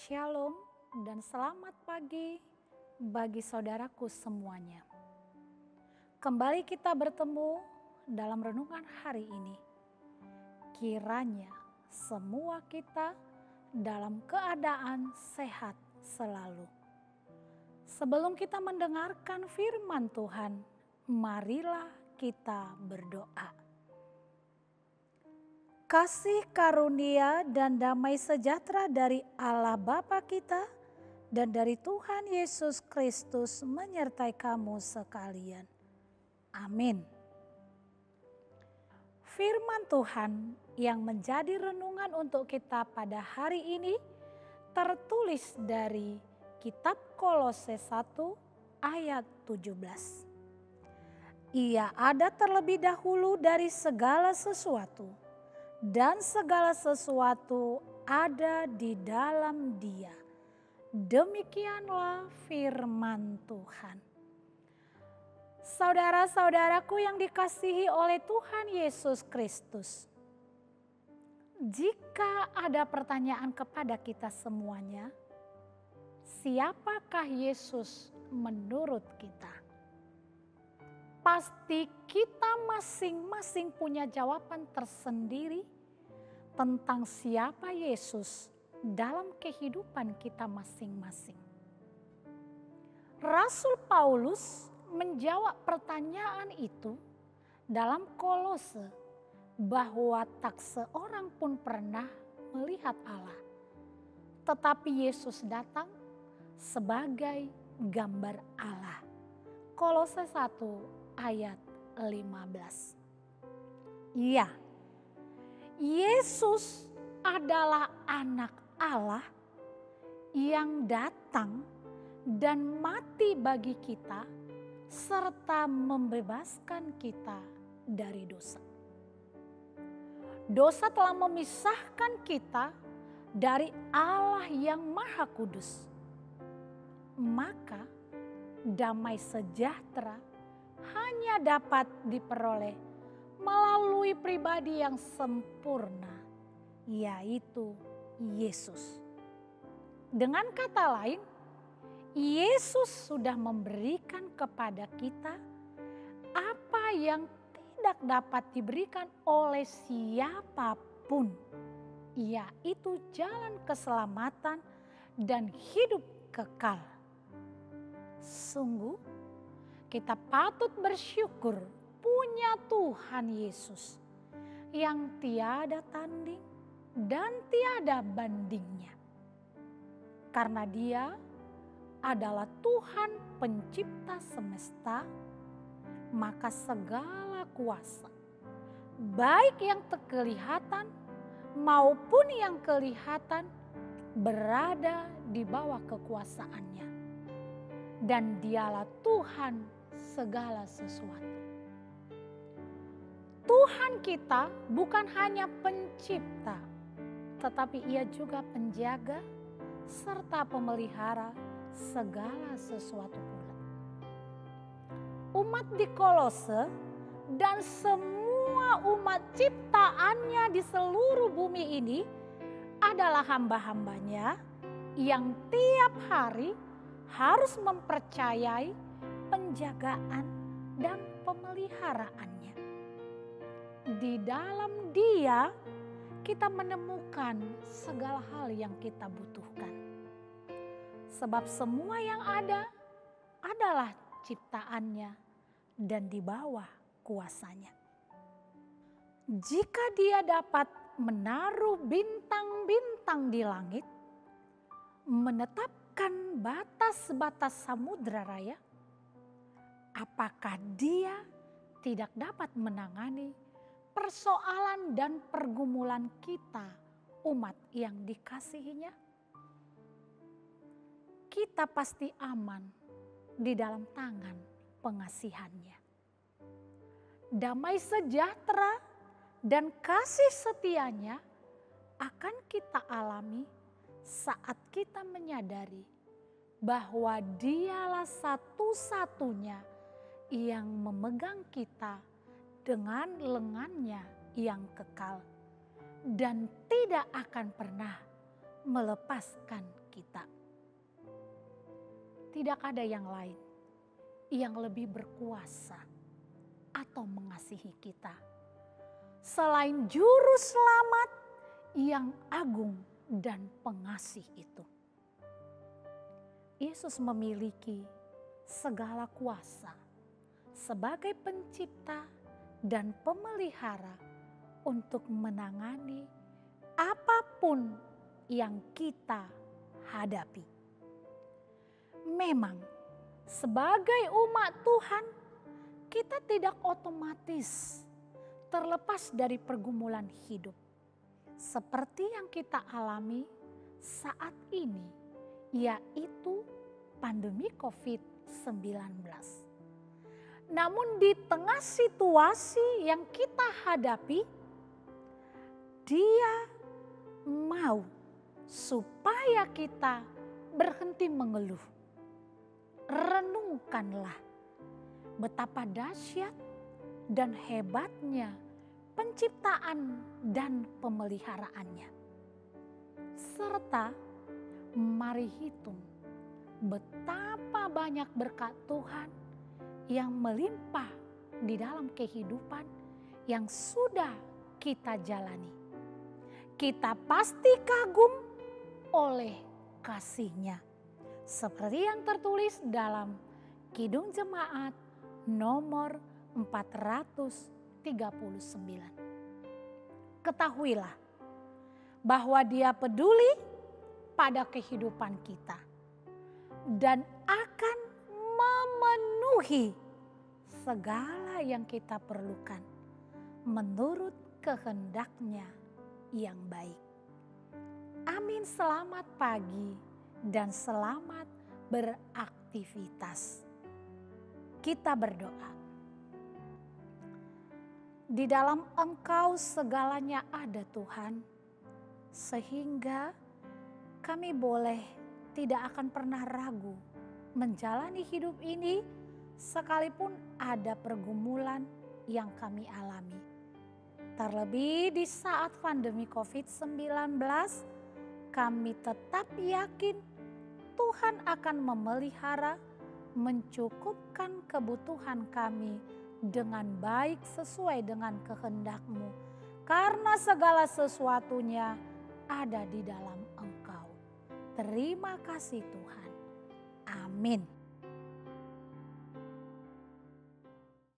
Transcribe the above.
Shalom dan selamat pagi bagi saudaraku semuanya. Kembali kita bertemu dalam renungan hari ini. Kiranya semua kita dalam keadaan sehat selalu. Sebelum kita mendengarkan firman Tuhan, marilah kita berdoa. Kasih karunia dan damai sejahtera dari Allah Bapa kita dan dari Tuhan Yesus Kristus menyertai kamu sekalian. Amin. Firman Tuhan yang menjadi renungan untuk kita pada hari ini tertulis dari kitab Kolose 1 ayat 17. Ia ada terlebih dahulu dari segala sesuatu, dan segala sesuatu ada di dalam Dia. Demikianlah firman Tuhan. Saudara-saudaraku yang dikasihi oleh Tuhan Yesus Kristus, jika ada pertanyaan kepada kita semuanya, siapakah Yesus menurut kita? Pasti kita masing-masing punya jawaban tersendiri tentang siapa Yesus dalam kehidupan kita masing-masing. Rasul Paulus menjawab pertanyaan itu dalam Kolose bahwa tak seorang pun pernah melihat Allah, tetapi Yesus datang sebagai gambar Allah. Kolose 1 ayat 15. Iya, Yesus adalah anak Allah yang datang dan mati bagi kita serta membebaskan kita dari dosa. Dosa telah memisahkan kita dari Allah yang Maha Kudus. Maka damai sejahtera hanya dapat diperoleh melalui pribadi yang sempurna, yaitu Yesus. Dengan kata lain, Yesus sudah memberikan kepada kita apa yang tidak dapat diberikan oleh siapapun, yaitu jalan keselamatan dan hidup kekal. Sungguh, kita patut bersyukur punya Tuhan Yesus yang tiada tanding dan tiada bandingnya. Karena Dia adalah Tuhan pencipta semesta, maka segala kuasa, baik yang tak kelihatan maupun yang kelihatan, berada di bawah kekuasaannya. Dan Dialah Tuhan segala sesuatu. Tuhan kita bukan hanya pencipta, tetapi Ia juga penjaga serta pemelihara segala sesuatu pula. Umat di Kolose dan semua umat ciptaannya di seluruh bumi ini adalah hamba-hambanya yang tiap hari harus mempercayai penjagaan dan pemeliharaannya. Di dalam Dia kita menemukan segala hal yang kita butuhkan. Sebab semua yang ada adalah ciptaannya dan di bawah kuasanya. Jika Dia dapat menaruh bintang-bintang di langit, menetapkan batas-batas samudra raya, apakah Dia tidak dapat menangani persoalan dan pergumulan kita, umat yang dikasihinya? Kita pasti aman di dalam tangan pengasihannya. Damai sejahtera dan kasih setianya akan kita alami saat kita menyadari bahwa Dialah satu-satunya yang memegang kita dengan lengannya yang kekal dan tidak akan pernah melepaskan kita. Tidak ada yang lain yang lebih berkuasa atau mengasihi kita selain Juru Selamat yang agung dan pengasih itu. Yesus memiliki segala kuasa sebagai pencipta dan pemelihara untuk menangani apapun yang kita hadapi. Memang sebagai umat Tuhan, kita tidak otomatis terlepas dari pergumulan hidup seperti yang kita alami saat ini, yaitu pandemi COVID-19. Namun di tengah situasi yang kita hadapi, Dia mau supaya kita berhenti mengeluh. Renungkanlah betapa dahsyat dan hebatnya penciptaan dan pemeliharaannya. Serta mari hitung betapa banyak berkat Tuhan yang melimpah di dalam kehidupan yang sudah kita jalani. Kita pasti kagum oleh kasih-Nya. Seperti yang tertulis dalam Kidung Jemaat nomor 439. Ketahuilah bahwa Dia peduli pada kehidupan kita dan akan memenuhi segala yang kita perlukan menurut kehendak-Nya yang baik. Amin. Selamat pagi dan selamat beraktivitas. Kita berdoa. Di dalam Engkau segalanya ada, Tuhan, sehingga kami boleh tidak akan pernah ragu menjalani hidup ini sekalipun ada pergumulan yang kami alami. Terlebih di saat pandemi COVID-19, kami tetap yakin Tuhan akan memelihara, mencukupkan kebutuhan kami dengan baik sesuai dengan kehendak-Mu. Karena segala sesuatunya ada di dalam Engkau. Terima kasih Tuhan. Amin.